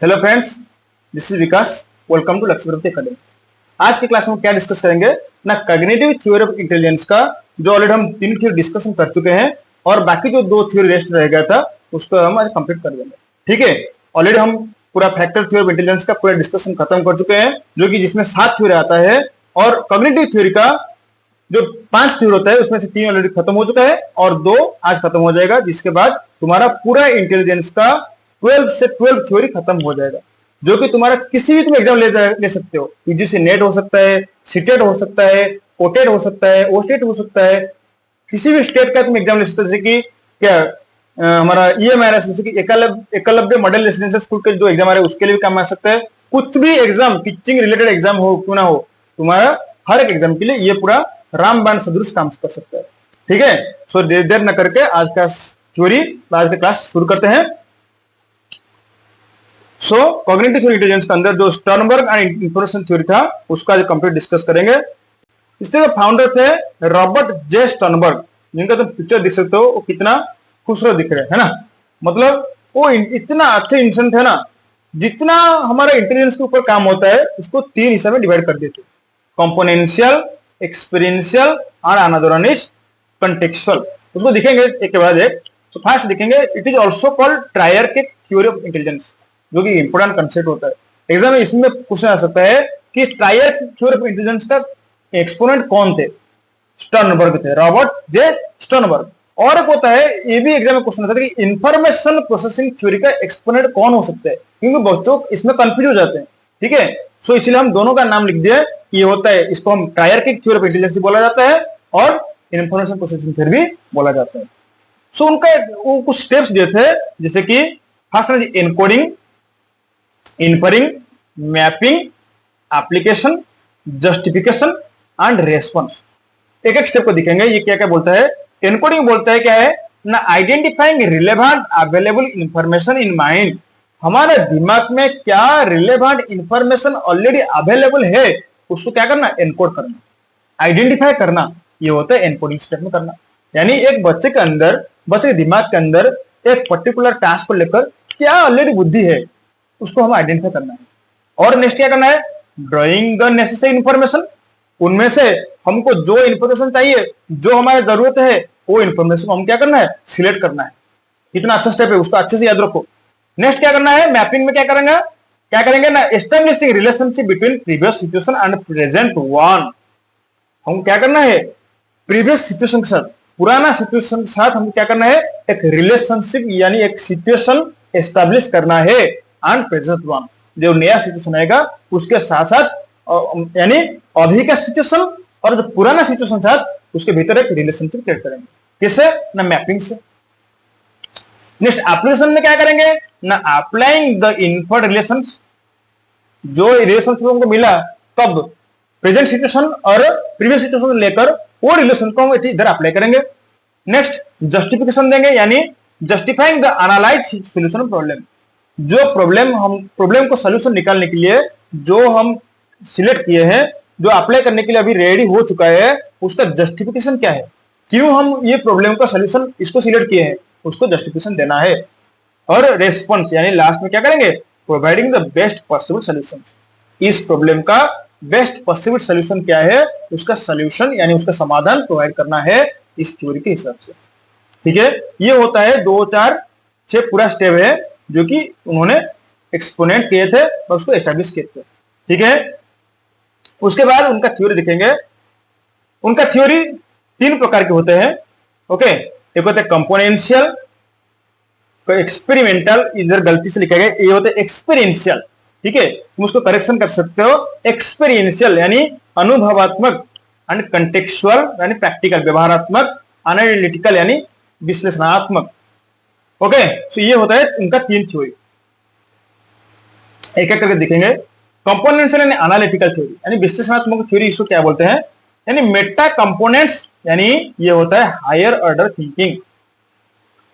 Hello friends, this is Vikas. Welcome to Lakshya Pravritti academy. आज के class में क्या डिस्कस करेंगे ना, कॉग्निटिव थ्योरी ऑफ इंटेलिजेंस का जो ऑलरेडी हम 3 थ्योरी डिस्कशन कर चुके हैं और बाकी जो 2 थ्योरी रेस्ट रह गया था उसको हम आज कंप्लीट कर देंगे। ठीक है, ऑलरेडी हम पूरा फैक्टर थ्योरी ऑफ इंटेलिजेंस का पूरा डिस्कशन खत्म कर चुके हैं, जो कि जिसमें 7 थ्योरी आता है और कॉग्निटिव थ्योरी का जो 5 थ्योरी होता है उसमें से 3 ऑलरेडी खत्म हो चुका है और 2 आज खत्म हो जाएगा, जिसके बाद तुम्हारा पूरा इंटेलिजेंस का 12 से 12 थ्योरी खत्म हो जाएगा, जो कि तुम्हारा किसी भी तुम एग्जाम ले सकते हो। यूजीसी नेट हो सकता है, सीटेट हो सकता है, ओटेट हो सकता है, ओस्टेट हो सकता है, किसी भी स्टेट का तुम एग्जाम ले सकते हो। जैसे कि क्या हमारा ईएमआईआरएस, जैसे कि एकलव्य मॉडल रेसिडेंशियल स्कूल के जो एग्जाम आ रहे हैं उसके लिए भी काम आ सकता है। कुछ भी एग्जाम, टीचिंग रिलेटेड एग्जाम हो क्यों ना हो, तुम्हारा हर एक एग्जाम के लिए ये पूरा रामबाण सदृश काम कर सकता है। ठीक है, सो देर न करके आज का थ्योरी, आज का क्लास शुरू करते हैं। सो कॉग्निटिव थ्योरी इंटेलिजेंस के अंदर जो स्टर्नबर्ग एंड इंफॉर्मेशन थ्योरी था उसका आज कंप्लीट डिस्कस करेंगे। इसके जो फाउंडर थे रॉबर्ट जे स्टर्नबर्ग, जिनका तुम पिक्चर देख सकते हो, वो कितना खूबसूरत दिख रहे है ना। मतलब वो इतना अच्छे इंसान थे ना, जितना हमारा इंटेलिजेंस के ऊपर काम होता है उसको 3 हिस्से में डिवाइड कर देते, कंपोनेंशियल, एक्सपीरियंशियल और अनदर वन इज कंटेक्चुअल। उसको दिखेंगे एक के बाद एक। तो फर्स्ट दिखेंगे, it is also called triarchic theory of intelligence, जो कि इंपोर्टेंट कंसेप्ट होता है। एग्जाम में इसमें पूछा जा सकता है कि ट्रायर्किक थ्योरी ऑफ इंटेलिजेंस का एक्सपोनेंट कौन थे? स्टर्नबर्ग थे, रॉबर्ट जे स्टर्नबर्ग। और एक होता है, ये भी एग्जाम में क्वेश्चन आता है कि इंफॉर्मेशन प्रोसेसिंग थ्योरी का एक्सपोनेंट कौन हो सकता है, क्योंकि बच्चों इसमें कंफ्यूज हो जाते हैं। ठीक है, सो इसलिए हम दोनों का नाम लिख दिए। ये होता है, इसको हम ट्रायर्किक थ्योरी ऑफ इंटेलिजेंस बोला जाता है और इंफॉर्मेशन प्रोसेसिंग थ्योरी भी बोला जाता है। सो उनका वो कुछ स्टेप्स दिए थे, जैसे कि first encoding, inferring, mapping, application, justification and response. एक एक स्टेप को दिखेंगे ये क्या क्या बोलता है। एनकोडिंग बोलता है क्या है ना, identifying relevant available information in mind. हमारे दिमाग में क्या रिलेवेंट इंफॉर्मेशन ऑलरेडी अवेलेबल है उसको क्या करना, एनकोड करना, आइडेंटिफाई करना। ये होता है एनकोडिंग स्टेप में करना। यानी एक बच्चे के अंदर, बच्चे के दिमाग के अंदर एक पर्टिकुलर टास्क को लेकर क्या ऑलरेडी बुद्धि है उसको हम आइडेंटिफाई करना है। और नेक्स्ट क्या करना है, ड्रॉइंग द नेसेसरी इंफॉर्मेशन। उनमें से हमको जो इंफॉर्मेशन चाहिए, जो हमारी जरूरत है, वो इंफॉर्मेशन हम क्या करना है, सिलेक्ट करना है। कितना अच्छा स्टेप है उसको अच्छे से याद रखो। नेक्स्ट क्या करना है, मैपिंग में क्या करेंगे ना, establishing relationship between previous situation and present one. हम क्या करना है, प्रीवियस सिचुएशन के साथ, पुराना सिचुएशन के साथ हम क्या करना है, एक रिलेशनशिप यानी एक सिचुएशन एस्टेब्लिश करना है एंड प्रेजेंट वन। जो नया सिचुएशन आएगा उसके साथ साथ यानी अभी का सिचुएशन और जो पुराना सिचुएशन साथ उसके भीतर एक रिलेशनशिप क्रिएट करेंगे। किससे ना, मैपिंग से। नेक्स्ट एप्लीकेशन में क्या करेंगे ना, अप्लाइंग द इनफर्ड रिलेशंस। जो रिलेशनशिप हमको मिला कब, प्रेजेंट सिचुएशन और प्रीवियस सिचुएशन लेकर वो रिलेशन को हम इधर अप्लाई करेंगे। नेक्स्ट जस्टिफिकेशन देंगे, यानी justifying the analyse solution problem. जो प्रॉब्लम को सॉल्यूशन निकालने के लिए जो हम सिलेक्ट किए हैं, जो अप्लाई करने के लिए अभी रेडी हो चुका है, उसका जस्टिफिकेशन क्या है, क्यों हम ये प्रॉब्लम का सॉल्यूशन इसको सिलेक्ट किए हैं, उसको जस्टिफिकेशन देना है। और रेस्पॉन्स यानी लास्ट में क्या करेंगे, providing the best possible solution. इस प्रॉब्लम का बेस्ट पॉसिबल सॉल्यूशन क्या है, उसका सॉल्यूशन यानी उसका समाधान प्रोवाइड करना है इस थ्योरी के हिसाब से। ठीक है, ये होता है 2, 4, 6 पूरा स्टेप है जो कि उन्होंने एक्सपोनेंट किए थे और उसको एस्टैब्लिश किए थे। ठीक है, उसके बाद उनका थ्योरी देखेंगे। उनका थ्योरी 3 प्रकार के होते हैं। ओके, एक होता है कंपोनेंशियल, एक्सपेरिमेंटल, इधर गलती से लिखा गया, ये होता है एक्सपीरियंशियल। ठीक है, तुम उसको करेक्शन कर सकते हो। एक्सपीरियंशियल यानी अनुभवात्मक, एंड कंटेक्चुअल यानी प्रैक्टिकल व्यवहारात्मक, एनालिटिकल यानी विश्लेषणात्मक। ओके, तो ये होता है उनका 3 थ्योरी। एक एक करके दिखेंगे। कंपोनेंशियल यानी एनालिटिकल थ्योरी यानी विश्लेषणात्मक थ्योरी, इसको क्या बोलते हैं, यानी मेटा कंपोनेंट्स, यानी ये होता है हायर ऑर्डर थिंकिंग।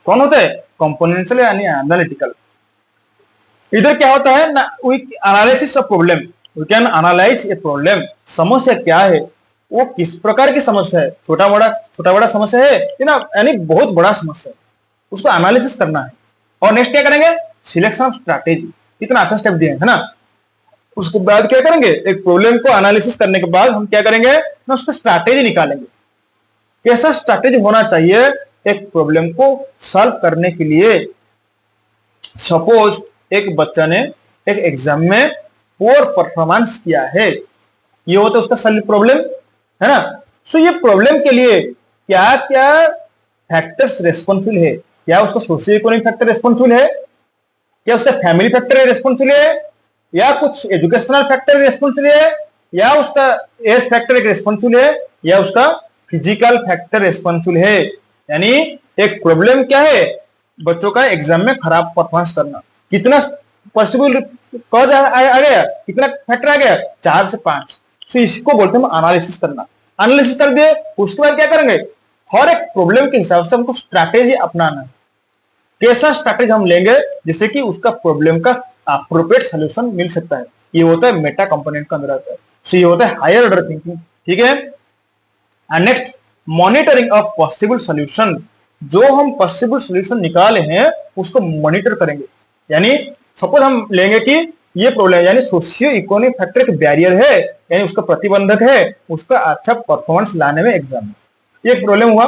कौन होता है, कंपोनेंशियल यानी एनालिटिकल। इधर क्या होता है ना, we analysis of problem, we can analyse a problem. समस्या क्या है, वो किस प्रकार की समस्या है, छोटा बड़ा समस्या है यानी बहुत बड़ा समस्या है, उसको एनालिसिस करना है। और नेक्स्ट क्या करेंगे, सिलेक्शन ऑफ स्ट्रैटेजी। कितना अच्छा स्टेप दिए है ना। उसके बाद क्या करेंगे, एक प्रॉब्लम को एनालिसिस करने के बाद हम क्या करेंगे ना, उसका स्ट्रैटेजी निकालेंगे, कैसा स्ट्रैटेजी होना चाहिए एक प्रॉब्लम को सॉल्व करने के लिए। सपोज एक बच्चा ने एक एग्जाम में पुअर परफॉर्मेंस किया है, ये होता है उसका सॉल्व प्रॉब्लम, है ना। सो ये प्रॉब्लम के लिए क्या क्या फैक्टर्स रेस्पॉन्सिबल है, क्या उसका सोशियो इकोनॉमिक फैक्टर रेस्पॉन्सिबल है, क्या उसका फैमिली फैक्टर रेस्पॉन्सिबल है, या कुछ एजुकेशनल फैक्टर रेस्पॉन्सिबल है, या उसका एज फैक्टर एक रेस्पॉन्सिबल है, या उसका फिजिकल फैक्टर रेस्पॉन्सिबल है। यानी एक प्रॉब्लम क्या है, बच्चों का एग्जाम में खराब परफॉर्मेंस करना, कितना पॉसिबल कॉज आ गया, कितना फैक्टर आ गया, 4 से 5। तो इसको बोलते हैं एनालिसिस करना। एनालिसिस कर दिए, उसके बाद क्या करेंगे, हर एक प्रॉब्लम के हिसाब से हमको स्ट्रैटेजी अपनाना है, कैसा स्ट्रैटेजी हम लेंगे जिससे कि उसका प्रॉब्लम का अप्रोप्रिएट सॉल्यूशन मिल सकता है। ये होता है मेटा कंपोनेंट का अंदर आता है। सो ये होता है हायर ऑर्डर थिंकिंग, ठीक है। And next, monitoring of possible solution. जो हम पॉसिबल सॉल्यूशन निकाले हैं उसको मॉनिटर करेंगे। यानी सपोज हम लेंगे कि ये प्रॉब्लम यानी सोशियो इकोनॉमिक फैक्टर एक बैरियर है, यानी उसका प्रतिबंधक है उसका अच्छा परफॉर्मेंस लाने में एग्जाम में। ये प्रॉब्लम हुआ,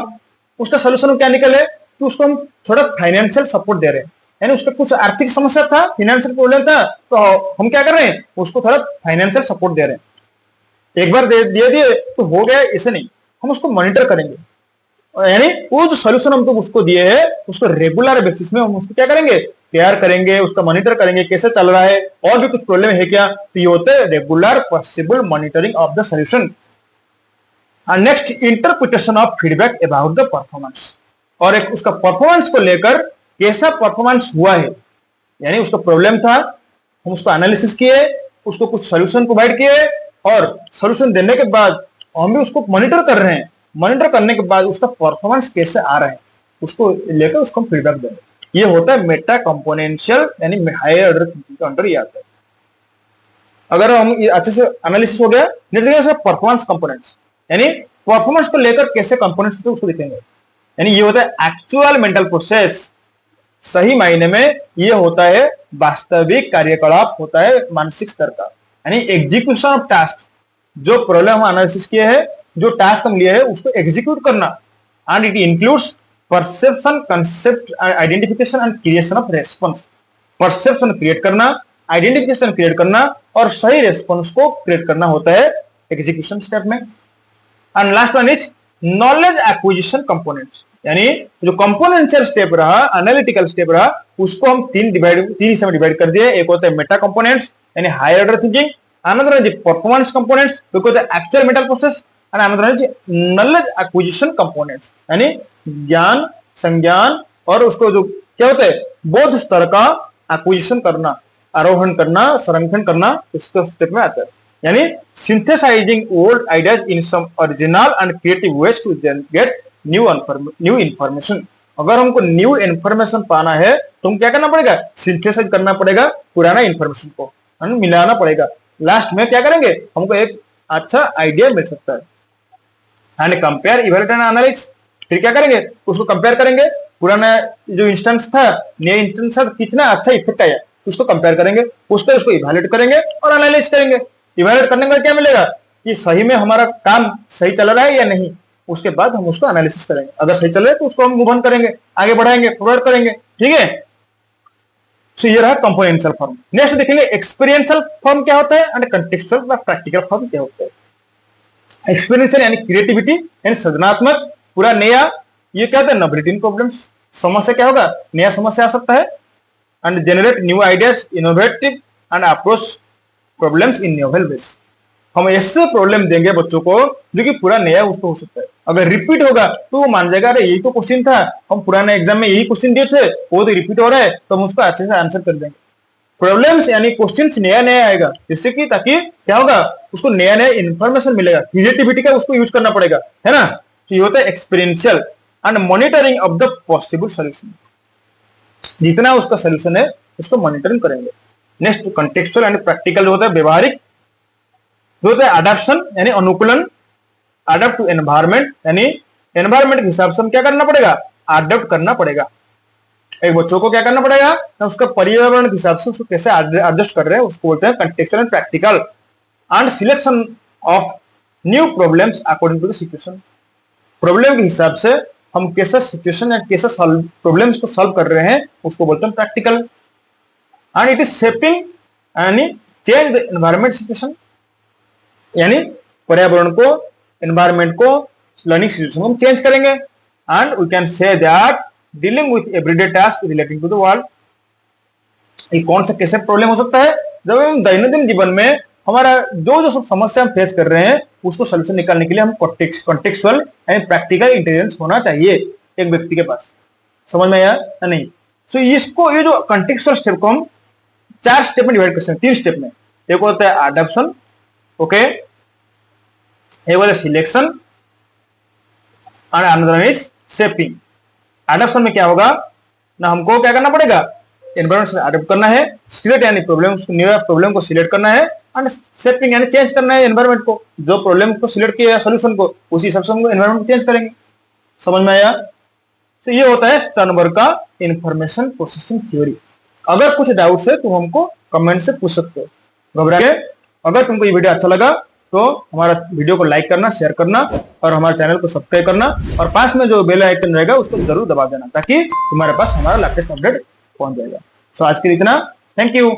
उसका सोल्यूशन क्या निकले कि उसको हम थोड़ा फाइनेंशियल सपोर्ट दे रहे हैं, यानी उसका कुछ आर्थिक समस्या था, फाइनेंशियल प्रॉब्लम था, तो हम क्या कर रहे हैं, उसको थोड़ा फाइनेंशियल सपोर्ट दे रहे हैं। एक बार दे दिए तो हो गया, ऐसे नहीं, हम उसको मॉनिटर करेंगे। यानी वो जो सोल्यूशन हम तो उसको दिए हैं उसको रेगुलर बेसिस में हम उसको क्या करेंगे, तैयार करेंगे, उसका मॉनिटर करेंगे कैसे चल रहा है, और भी कुछ प्रॉब्लम है क्या, तो ये होता है regular possible monitoring of the solution. And next, interpretation of feedback about the performance. और एक उसका परफॉर्मेंस को लेकर कैसा परफॉर्मेंस हुआ है, यानी उसका प्रॉब्लम था, हम उसको एनालिसिस किए, उसको कुछ सोल्यूशन प्रोवाइड किए, और सोल्यूशन देने के बाद हम भी उसको मॉनिटर कर रहे हैं। मॉनिटर करने के बाद उसका परफॉर्मेंस कैसे आ रहा है उसको लेकर उसको फीडबैक देंगे। ये होता है मेटा कंपोनेंशियल यानी हायर ऑर्डर थिंकिंग के अंडर ये आता है। अगर हम अच्छे से एनालिसिस हो गया, नेक्स्ट परफॉर्मेंस कंपोनेंट्स, यानी परफॉर्मेंस को लेकर कैसे कंपोनेंट्स होते हैं उसको देखेंगे। यानी ये होता है एक्चुअल मेंटल प्रोसेस, सही मायने में ये होता है वास्तविक कार्यकलाप होता है मानसिक स्तर का, यानी एग्जीक्यूशन ऑफ टास्क। जो प्रॉब्लम हम एनालिसिस किए हैं, जो टास्क हम लिए हैं उसको एग्जीक्यूट करना, and it includes perception, concept, identification and creation of response. Perception create करना, आइडेंटिफिकेशन क्रिएट करना और सही रेस्पॉन्स को क्रिएट करना होता है एग्जीक्यूशन स्टेप में। And last one is knowledge acquisition components, यानी जो कंपोनेंशियल स्टेप रहा, एनालिटिकल स्टेप रहा, उसको हम तीन हिस्से में डिवाइड कर दिए। एक होता है मेटा कंपोनेंट्स यानी higher order thinking, another is performance components which is actual mental process, and another is knowledge acquisition components यानी ज्ञान, संज्ञान और उसको जो क्या होता है बोध स्तर का एक्विजिशन करना, आरोहण करना, संरक्षण करना, इसको स्टेप में आता है। यानी synthesising old ideas in some original and creative ways to get new information. अगर हमको न्यू इंफॉर्मेशन पाना है तो हम क्या करना पड़ेगा, सिंथेसाइज करना पड़ेगा पुराना इंफॉर्मेशन को, मिलाना पड़ेगा। लास्ट में क्या करेंगे, हमको एक अच्छा आइडिया मिल सकता है। And compare, evaluate and analyse, फिर क्या करेंगे, उसको कंपेयर करेंगे, पुराना जो इंस्टेंस था नया इंस्टेंस था कितना अच्छा इफेक्ट आया उसको कंपेयर करेंगे, उसको इवैल्यूएट करेंगे और एनालाइज करेंगे। इवैल्यूएट करने का क्या मिलेगा कि सही में हमारा काम सही चल रहा है या नहीं, उसके बाद हम उसको एनालिसिस करेंगे, अगर सही चल रहा है तो उसको हम मूव ऑन करेंगे, आगे बढ़ाएंगे, फॉरवर्ड करेंगे, ठीक है। सो ये रहा कंपोनेंशियल फॉर्म। नेक्स्ट देखेंगे एक्सपीरियंशियल फॉर्म क्या होता है एंड कॉन्टेक्सचुअल व प्रैक्टिकल फॉर्म क्या होता है। एक्सपीरियंशियल यानी क्रिएटिविटी यानी सृजनात्मक, पूरा नया, ये क्या होता है नोवेलिटी इन प्रॉब्लम्स, समस्या क्या होगा, नया समस्या आ सकता है, and generate new ideas, innovative and approach problems in novel ways. हम ऐसे प्रॉब्लम देंगे बच्चों को जो कि पूरा नया उसको हो सकता है। अगर रिपीट होगा तो वो मान जाएगा अरे यही तो क्वेश्चन था, हम पुराने एग्जाम में यही क्वेश्चन दिए थे, वो तो रिपीट हो रहा है, तो हम उसको अच्छे से आंसर कर देंगे। प्रॉब्लम्स यानी क्वेश्चंस नया नया आएगा, जिससे कि ताकि क्या होगा उसको नया नया इंफॉर्मेशन मिलेगा, क्रिएटिविटी का उसको यूज करना पड़ेगा, है ना। तो ये होता है experiential. And monitoring of the possible solution, जितना उसका सोल्यूशन है उसको मॉनिटरिंग करेंगे। नेक्स्ट कॉन्टेक्सचुअल एंड प्रैक्टिकल जो होता है व्यवहारिक, जो होता है अडॉप्शन यानी अनुकूलन, अडॉप्ट टू एनवायरमेंट यानी एनवायरमेंट के हिसाब से हम क्या करना पड़ेगा, अडॉप्ट करना पड़ेगा। एक बच्चों को क्या करना पड़ेगा ना, उसका पर्यावरण के हिसाब से उसको कैसे एडजस्ट कर रहे हैं, उसको बोलते हैं contextual and practical. And selection of new problems according to the situation, problem के हिसाब से हम कैसे सिचुएशन या कैसे प्रॉब्लम्स को सॉल्व कर रहे हैं उसको बोलते हैं practical. And it is shaping यानी चेंज द एनवायरमेंट सिचुएशन, यानी पर्यावरण को, एनवायरमेंट को, लर्निंग सिचुएशन को हम चेंज करेंगे। And we can say that dealing with everyday task relating to the world, ये कौन सा कैसे प्रॉब्लम हो सकता है, जब हम दैनंदिन जीवन में हमारा जो जो सब समस्या हम फेस कर रहे हैं उसको सोल्यूशन निकालने के लिए हम कॉन्टेक्सुअल एंड प्रैक्टिकल इंटेलिजेंस होना चाहिए एक व्यक्ति के पास। समझ में आया या नहीं? सो इसको, ये जो कॉन्टेक्सुअल स्टेप को हम 4 स्टेप में डिवाइड कर सकते हैं, 3 स्टेप में। एक होता है एडॉप्शन, ओके, एक होता है selection and another is shaping. Adoption में क्या होगा ना, हमको क्या करना पड़ेगा, एनवायरमेंट से अडॉप्ट करना है, सिलेक्ट यानी प्रॉब्लम को सिलेक्ट करना है, एंड शेपिंग यानी चेंज करना है एनवायरमेंट को, जो प्रॉब्लम को सिलेक्ट किया सोल्यूशन को उसी हिसाब से हम एनवायरमेंट को चेंज करेंगे। समझ में आया? तो ये होता है स्टर्नबर्ग का इंफॉर्मेशन प्रोसेसिंग थ्योरी। अगर कुछ डाउट्स है तो हमको कमेंट से पूछ सकते हो, घबराइए। अगर तुमको ये वीडियो अच्छा लगा तो हमारा वीडियो को लाइक करना, शेयर करना और हमारे चैनल को सब्सक्राइब करना, और पास में जो बेल आइकन रहेगा उसको जरूर दबा देना ताकि तुम्हारे पास हमारा लेटेस्ट अपडेट पहुंच जाएगा। सो आज के लिए इतना, थैंक यू।